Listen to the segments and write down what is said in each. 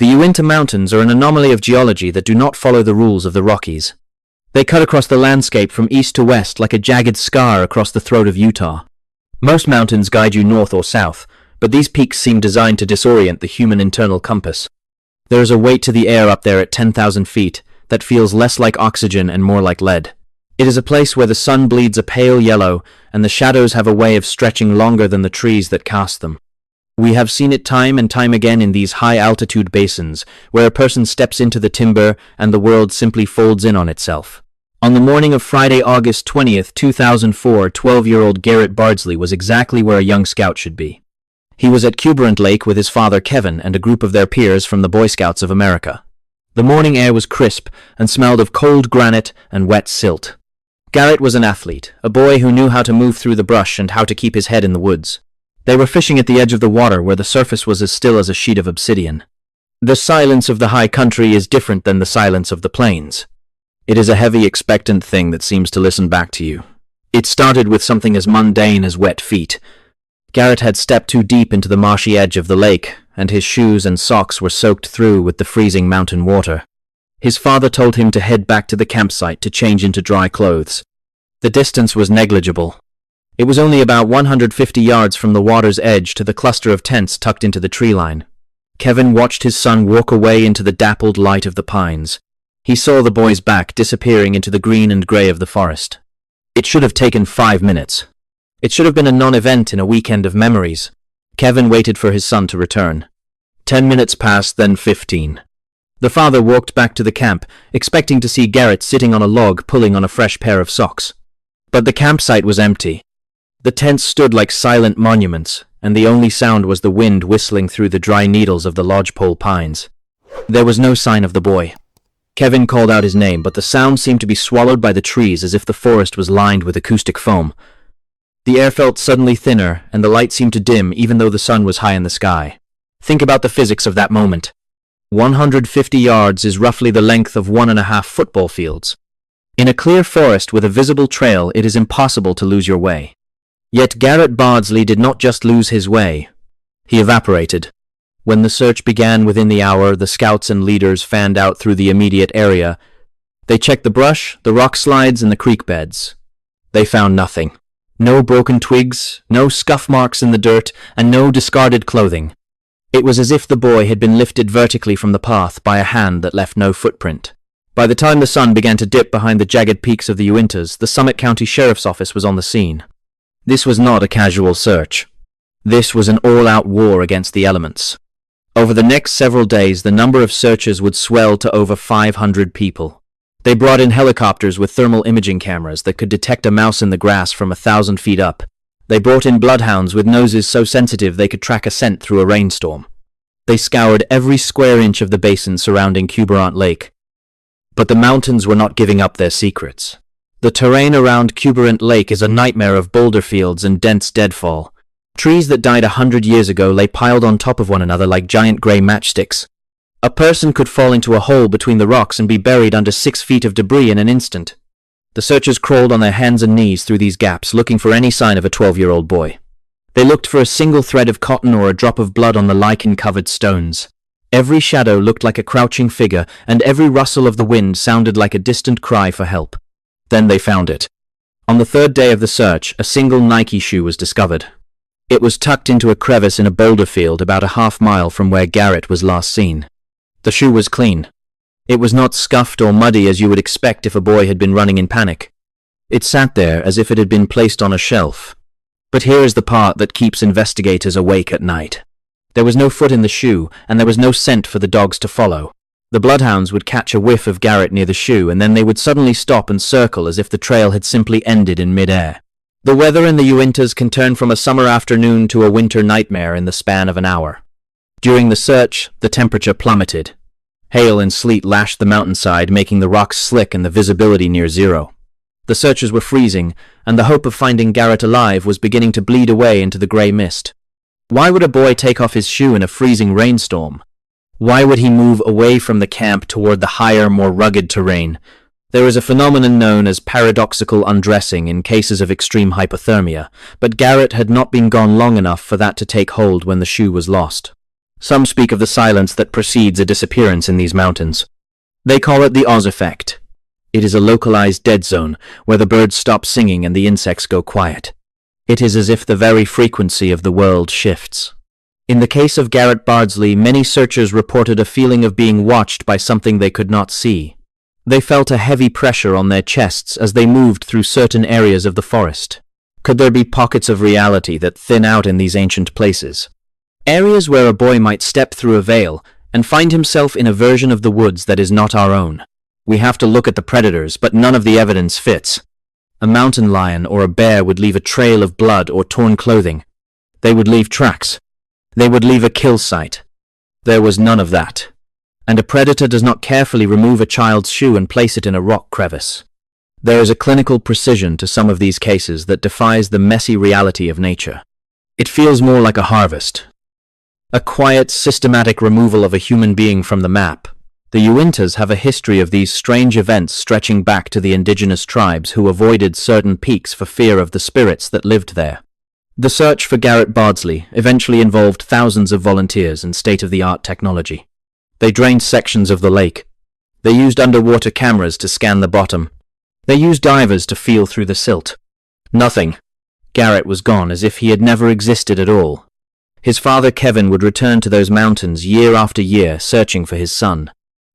The Uinta Mountains are an anomaly of geology that do not follow the rules of the Rockies. They cut across the landscape from east to west like a jagged scar across the throat of Utah. Most mountains guide you north or south, but these peaks seem designed to disorient the human internal compass. There is a weight to the air up there at 10,000 feet that feels less like oxygen and more like lead. It is a place where the sun bleeds a pale yellow and the shadows have a way of stretching longer than the trees that cast them. We have seen it time and time again in these high-altitude basins, where a person steps into the timber and the world simply folds in on itself. On the morning of Friday, August 20th, 2004, 12-year-old Garrett Bardsley was exactly where a young scout should be. He was at Cuberant Lake with his father Kevin and a group of their peers from the Boy Scouts of America. The morning air was crisp and smelled of cold granite and wet silt. Garrett was an athlete, a boy who knew how to move through the brush and how to keep his head in the woods. They were fishing at the edge of the water where the surface was as still as a sheet of obsidian. The silence of the high country is different than the silence of the plains. It is a heavy, expectant thing that seems to listen back to you. It started with something as mundane as wet feet. Garrett had stepped too deep into the marshy edge of the lake, and his shoes and socks were soaked through with the freezing mountain water. His father told him to head back to the campsite to change into dry clothes. The distance was negligible. It was only about 150 yards from the water's edge to the cluster of tents tucked into the tree line. Kevin watched his son walk away into the dappled light of the pines. He saw the boy's back disappearing into the green and gray of the forest. It should have taken 5 minutes. It should have been a non-event in a weekend of memories. Kevin waited for his son to return. 10 minutes passed, then 15. The father walked back to the camp, expecting to see Garrett sitting on a log pulling on a fresh pair of socks. But the campsite was empty. The tents stood like silent monuments, and the only sound was the wind whistling through the dry needles of the lodgepole pines. There was no sign of the boy. Kevin called out his name, but the sound seemed to be swallowed by the trees as if the forest was lined with acoustic foam. The air felt suddenly thinner, and the light seemed to dim even though the sun was high in the sky. Think about the physics of that moment. 150 yards is roughly the length of 1.5 football fields. In a clear forest with a visible trail, it is impossible to lose your way. Yet Garrett Bardsley did not just lose his way. He evaporated. When the search began within the hour, the scouts and leaders fanned out through the immediate area. They checked the brush, the rock slides, and the creek beds. They found nothing. No broken twigs, no scuff marks in the dirt, and no discarded clothing. It was as if the boy had been lifted vertically from the path by a hand that left no footprint. By the time the sun began to dip behind the jagged peaks of the Uintas, the Summit County Sheriff's Office was on the scene. This was not a casual search. This was an all-out war against the elements. Over the next several days, the number of searchers would swell to over 500 people. They brought in helicopters with thermal imaging cameras that could detect a mouse in the grass from 1,000 feet up. They brought in bloodhounds with noses so sensitive they could track a scent through a rainstorm. They scoured every square inch of the basin surrounding Cuberant Lake. But the mountains were not giving up their secrets. The terrain around Cuberant Lake is a nightmare of boulder fields and dense deadfall. Trees that died 100 years ago lay piled on top of one another like giant gray matchsticks. A person could fall into a hole between the rocks and be buried under 6 feet of debris in an instant. The searchers crawled on their hands and knees through these gaps, looking for any sign of a 12-year-old boy. They looked for a single thread of cotton or a drop of blood on the lichen-covered stones. Every shadow looked like a crouching figure, and every rustle of the wind sounded like a distant cry for help. Then they found it. On the 3rd day of the search, a single Nike shoe was discovered. It was tucked into a crevice in a boulder field about a half-mile from where Garrett was last seen. The shoe was clean. It was not scuffed or muddy as you would expect if a boy had been running in panic. It sat there as if it had been placed on a shelf. But here is the part that keeps investigators awake at night. There was no foot in the shoe, and there was no scent for the dogs to follow. The bloodhounds would catch a whiff of Garrett near the shoe, and then they would suddenly stop and circle as if the trail had simply ended in mid-air. The weather in the Uintas can turn from a summer afternoon to a winter nightmare in the span of an hour. During the search, the temperature plummeted. Hail and sleet lashed the mountainside, making the rocks slick and the visibility near zero. The searchers were freezing, and the hope of finding Garrett alive was beginning to bleed away into the gray mist. Why would a boy take off his shoe in a freezing rainstorm? Why would he move away from the camp toward the higher, more rugged terrain? There is a phenomenon known as paradoxical undressing in cases of extreme hypothermia, but Garrett had not been gone long enough for that to take hold when the shoe was lost. Some speak of the silence that precedes a disappearance in these mountains. They call it the Oz effect. It is a localized dead zone where the birds stop singing and the insects go quiet. It is as if the very frequency of the world shifts. In the case of Garrett Bardsley, many searchers reported a feeling of being watched by something they could not see. They felt a heavy pressure on their chests as they moved through certain areas of the forest. Could there be pockets of reality that thin out in these ancient places? Areas where a boy might step through a veil and find himself in a version of the woods that is not our own. We have to look at the predators, but none of the evidence fits. A mountain lion or a bear would leave a trail of blood or torn clothing. They would leave tracks. They would leave a kill site. There was none of that. And a predator does not carefully remove a child's shoe and place it in a rock crevice. There is a clinical precision to some of these cases that defies the messy reality of nature. It feels more like a harvest. A quiet, systematic removal of a human being from the map. The Uintas have a history of these strange events stretching back to the indigenous tribes who avoided certain peaks for fear of the spirits that lived there. The search for Garrett Bardsley eventually involved thousands of volunteers and state-of-the-art technology. They drained sections of the lake. They used underwater cameras to scan the bottom. They used divers to feel through the silt. Nothing. Garrett was gone as if he had never existed at all. His father Kevin would return to those mountains year after year searching for his son.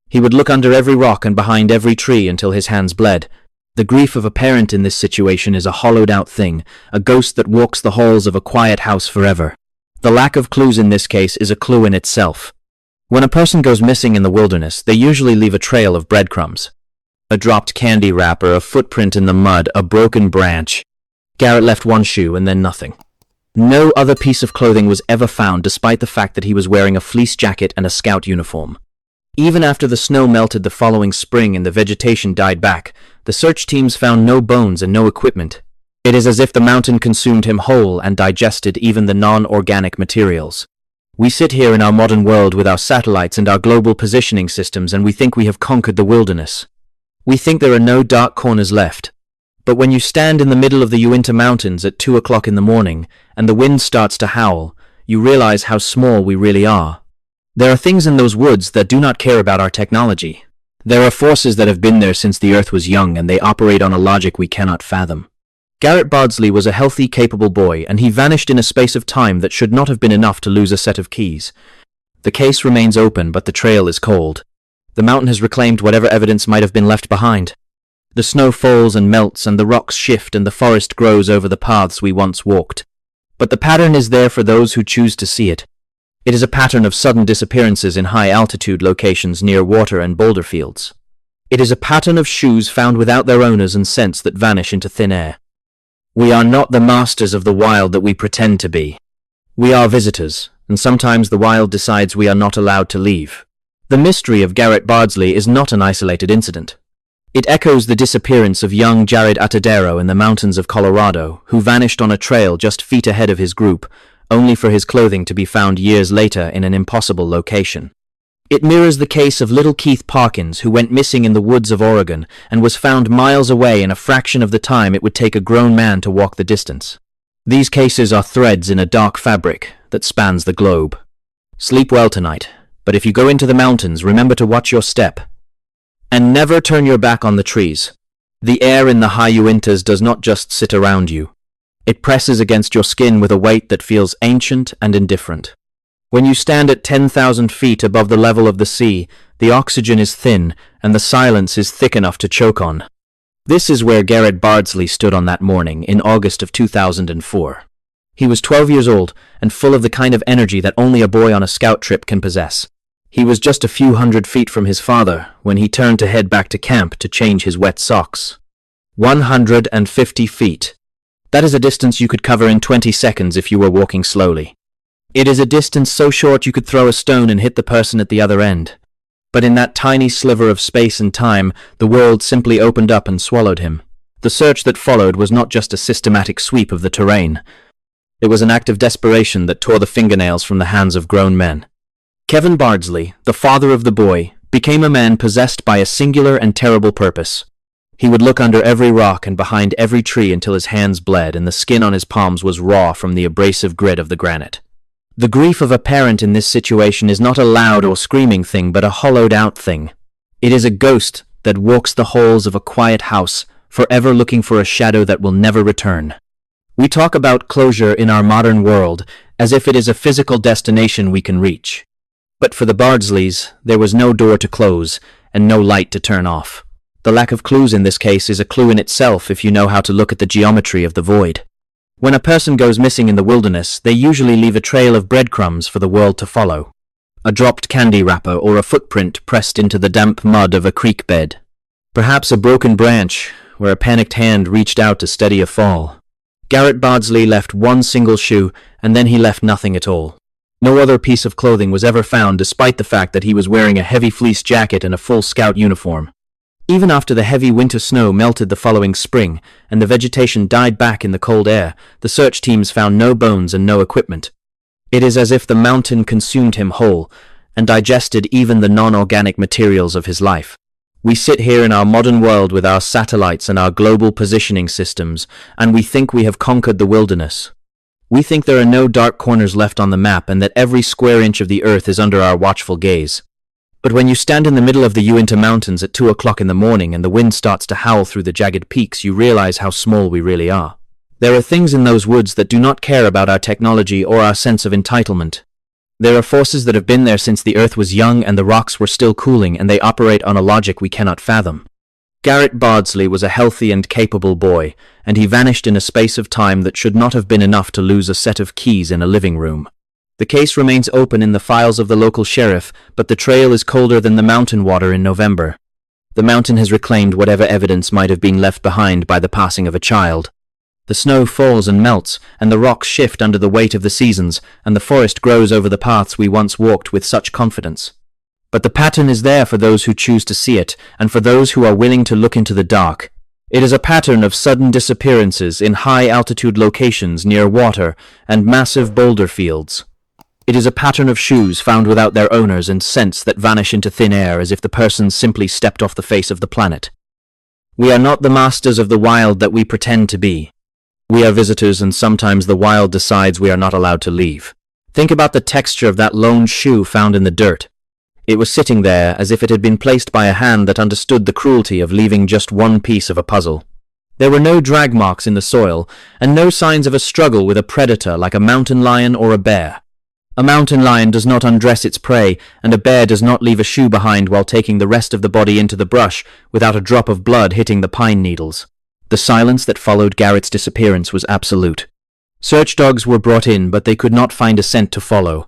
He would look under every rock and behind every tree until his hands bled. The grief of a parent in this situation is a hollowed-out thing, a ghost that walks the halls of a quiet house forever. The lack of clues in this case is a clue in itself. When a person goes missing in the wilderness, they usually leave a trail of breadcrumbs. A dropped candy wrapper, a footprint in the mud, a broken branch. Garrett left one shoe and then nothing. No other piece of clothing was ever found despite the fact that he was wearing a fleece jacket and a scout uniform. Even after the snow melted the following spring and the vegetation died back, the search teams found no bones and no equipment. It is as if the mountain consumed him whole and digested even the non-organic materials. We sit here in our modern world with our satellites and our global positioning systems and we think we have conquered the wilderness. We think there are no dark corners left. But when you stand in the middle of the Uinta Mountains at 2 o'clock in the morning and the wind starts to howl, you realize how small we really are. There are things in those woods that do not care about our technology. There are forces that have been there since the earth was young and they operate on a logic we cannot fathom. Garrett Bardsley was a healthy, capable boy and he vanished in a space of time that should not have been enough to lose a set of keys. The case remains open, but the trail is cold. The mountain has reclaimed whatever evidence might have been left behind. The snow falls and melts and the rocks shift and the forest grows over the paths we once walked. But the pattern is there for those who choose to see it. It is a pattern of sudden disappearances in high-altitude locations near water and boulder fields. It is a pattern of shoes found without their owners and scents that vanish into thin air. We are not the masters of the wild that we pretend to be. We are visitors, and sometimes the wild decides we are not allowed to leave. The mystery of Garrett Bardsley is not an isolated incident. It echoes the disappearance of young Jared Atadero in the mountains of Colorado, who vanished on a trail just feet ahead of his group, only for his clothing to be found years later in an impossible location. It mirrors the case of little Keith Parkins, who went missing in the woods of Oregon and was found miles away in a fraction of the time it would take a grown man to walk the distance. These cases are threads in a dark fabric that spans the globe. Sleep well tonight, but if you go into the mountains, remember to watch your step. And never turn your back on the trees. The air in the high Uintas does not just sit around you. It presses against your skin with a weight that feels ancient and indifferent. When you stand at 10,000 feet above the level of the sea, the oxygen is thin and the silence is thick enough to choke on. This is where Garrett Bardsley stood on that morning in August of 2004. He was 12 years old and full of the kind of energy that only a boy on a scout trip can possess. He was just a few hundred feet from his father when he turned to head back to camp to change his wet socks. 150 feet. That is a distance you could cover in 20 seconds if you were walking slowly. It is a distance so short you could throw a stone and hit the person at the other end. But in that tiny sliver of space and time, the world simply opened up and swallowed him. The search that followed was not just a systematic sweep of the terrain. It was an act of desperation that tore the fingernails from the hands of grown men. Kevin Bardsley, the father of the boy, became a man possessed by a singular and terrible purpose. He would look under every rock and behind every tree until his hands bled and the skin on his palms was raw from the abrasive grit of the granite. The grief of a parent in this situation is not a loud or screaming thing, but a hollowed-out thing. It is a ghost that walks the halls of a quiet house, forever looking for a shadow that will never return. We talk about closure in our modern world as if it is a physical destination we can reach. But for the Bardsleys, there was no door to close and no light to turn off. The lack of clues in this case is a clue in itself if you know how to look at the geometry of the void. When a person goes missing in the wilderness, they usually leave a trail of breadcrumbs for the world to follow. A dropped candy wrapper or a footprint pressed into the damp mud of a creek bed. Perhaps a broken branch where a panicked hand reached out to steady a fall. Garrett Bardsley left one single shoe, and then he left nothing at all. No other piece of clothing was ever found, despite the fact that he was wearing a heavy fleece jacket and a full scout uniform. Even after the heavy winter snow melted the following spring, and the vegetation died back in the cold air, the search teams found no bones and no equipment. It is as if the mountain consumed him whole, and digested even the non-organic materials of his life. We sit here in our modern world with our satellites and our global positioning systems, and we think we have conquered the wilderness. We think there are no dark corners left on the map and that every square inch of the earth is under our watchful gaze. But when you stand in the middle of the Uinta Mountains at 2 o'clock in the morning and the wind starts to howl through the jagged peaks, you realize how small we really are. There are things in those woods that do not care about our technology or our sense of entitlement. There are forces that have been there since the earth was young and the rocks were still cooling, and they operate on a logic we cannot fathom. Garrett Bardsley was a healthy and capable boy, and he vanished in a space of time that should not have been enough to lose a set of keys in a living room. The case remains open in the files of the local sheriff, but the trail is colder than the mountain water in November. The mountain has reclaimed whatever evidence might have been left behind by the passing of a child. The snow falls and melts, and the rocks shift under the weight of the seasons, and the forest grows over the paths we once walked with such confidence. But the pattern is there for those who choose to see it, and for those who are willing to look into the dark. It is a pattern of sudden disappearances in high-altitude locations near water and massive boulder fields. It is a pattern of shoes found without their owners and scents that vanish into thin air as if the person simply stepped off the face of the planet. We are not the masters of the wild that we pretend to be. We are visitors, and sometimes the wild decides we are not allowed to leave. Think about the texture of that lone shoe found in the dirt. It was sitting there as if it had been placed by a hand that understood the cruelty of leaving just one piece of a puzzle. There were no drag marks in the soil, and no signs of a struggle with a predator like a mountain lion or a bear. A mountain lion does not undress its prey, and a bear does not leave a shoe behind while taking the rest of the body into the brush without a drop of blood hitting the pine needles. The silence that followed Garrett's disappearance was absolute. Search dogs were brought in, but they could not find a scent to follow.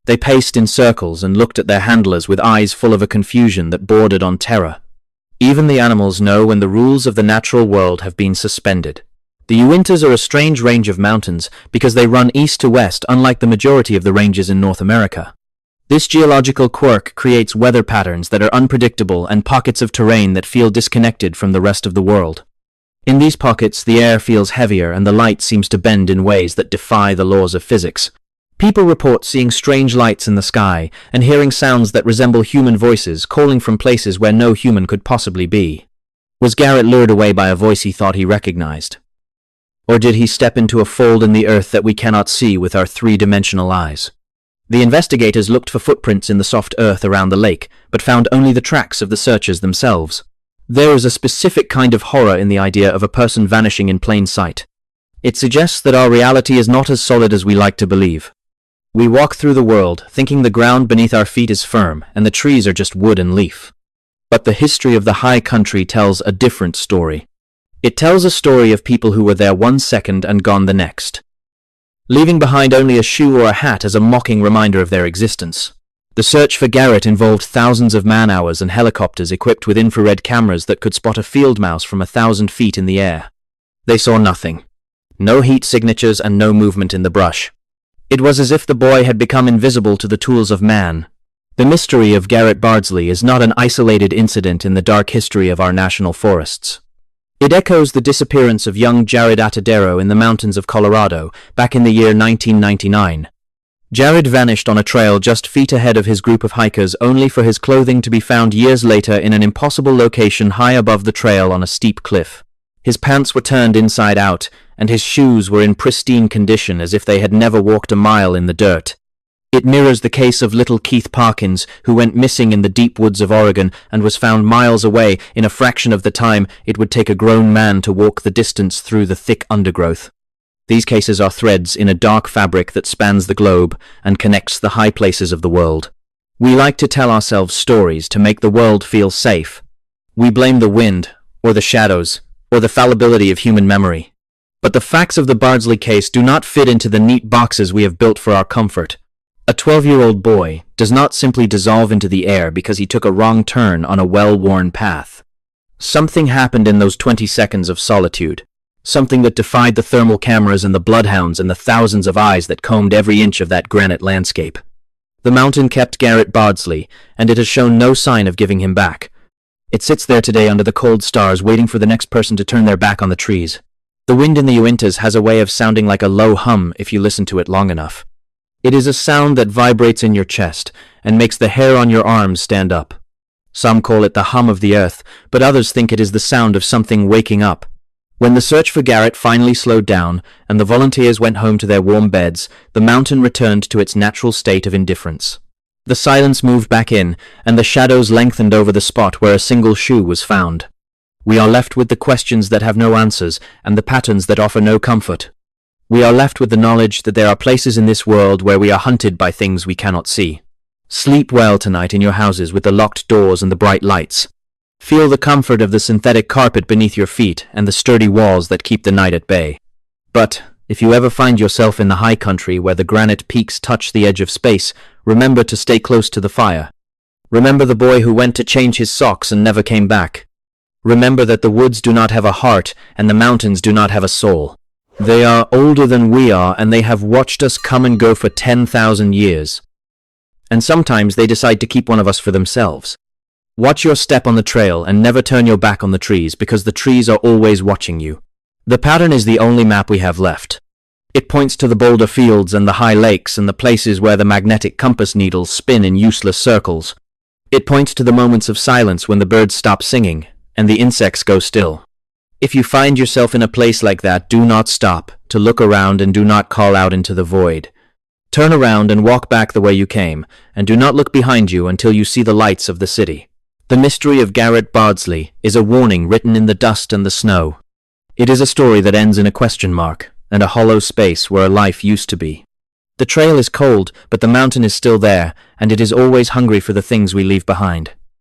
They paced in circles and looked at their handlers with eyes full of a confusion that bordered on terror. Even the animals know when the rules of the natural world have been suspended. The Uintas are a strange range of mountains because they run east to west, unlike the majority of the ranges in North America. This geological quirk creates weather patterns that are unpredictable and pockets of terrain that feel disconnected from the rest of the world. In these pockets, the air feels heavier and the light seems to bend in ways that defy the laws of physics. People report seeing strange lights in the sky and hearing sounds that resemble human voices calling from places where no human could possibly be. Was Garrett lured away by a voice he thought he recognized? Or did he step into a fold in the earth that we cannot see with our three-dimensional eyes? The investigators looked for footprints in the soft earth around the lake, but found only the tracks of the searchers themselves. There is a specific kind of horror in the idea of a person vanishing in plain sight. It suggests that our reality is not as solid as we like to believe. We walk through the world, thinking the ground beneath our feet is firm, and the trees are just wood and leaf. But the history of the high country tells a different story. It tells a story of people who were there 1 second and gone the next, leaving behind only a shoe or a hat as a mocking reminder of their existence. The search for Garrett involved thousands of man-hours and helicopters equipped with infrared cameras that could spot a field mouse from 1,000 feet in the air. They saw nothing. No heat signatures and no movement in the brush. It was as if the boy had become invisible to the tools of man. The mystery of Garrett Bardsley is not an isolated incident in the dark history of our national forests. It echoes the disappearance of young Jared Atadero in the mountains of Colorado back in the year 1999. Jared vanished on a trail just feet ahead of his group of hikers, only for his clothing to be found years later in an impossible location high above the trail on a steep cliff. His pants were turned inside out, and his shoes were in pristine condition as if they had never walked a mile in the dirt. It mirrors the case of little Keith Parkins, who went missing in the deep woods of Oregon and was found miles away in a fraction of the time it would take a grown man to walk the distance through the thick undergrowth. These cases are threads in a dark fabric that spans the globe and connects the high places of the world. We like to tell ourselves stories to make the world feel safe. We blame the wind, or the shadows, or the fallibility of human memory. But the facts of the Bardsley case do not fit into the neat boxes we have built for our comfort. A 12-year-old boy does not simply dissolve into the air because he took a wrong turn on a well-worn path. Something happened in those 20 seconds of solitude. Something that defied the thermal cameras and the bloodhounds and the thousands of eyes that combed every inch of that granite landscape. The mountain kept Garrett Bardsley, and it has shown no sign of giving him back. It sits there today under the cold stars, waiting for the next person to turn their back on the trees. The wind in the Uintas has a way of sounding like a low hum if you listen to it long enough. It is a sound that vibrates in your chest and makes the hair on your arms stand up. Some call it the hum of the earth, but others think it is the sound of something waking up. When the search for Garrett finally slowed down and the volunteers went home to their warm beds, the mountain returned to its natural state of indifference. The silence moved back in, and the shadows lengthened over the spot where a single shoe was found. We are left with the questions that have no answers and the patterns that offer no comfort. We are left with the knowledge that there are places in this world where we are hunted by things we cannot see. Sleep well tonight in your houses with the locked doors and the bright lights. Feel the comfort of the synthetic carpet beneath your feet and the sturdy walls that keep the night at bay. But if you ever find yourself in the high country where the granite peaks touch the edge of space, remember to stay close to the fire. Remember the boy who went to change his socks and never came back. Remember that the woods do not have a heart and the mountains do not have a soul. They are older than we are, and they have watched us come and go for 10,000 years. And sometimes they decide to keep one of us for themselves. Watch your step on the trail and never turn your back on the trees, because the trees are always watching you. The pattern is the only map we have left. It points to the boulder fields and the high lakes and the places where the magnetic compass needles spin in useless circles. It points to the moments of silence when the birds stop singing and the insects go still. If you find yourself in a place like that, do not stop to look around and do not call out into the void. Turn around and walk back the way you came, and do not look behind you until you see the lights of the city. The mystery of Garrett Bardsley is a warning written in the dust and the snow. It is a story that ends in a question mark and a hollow space where a life used to be. The trail is cold, but the mountain is still there, and it is always hungry for the things we leave behind.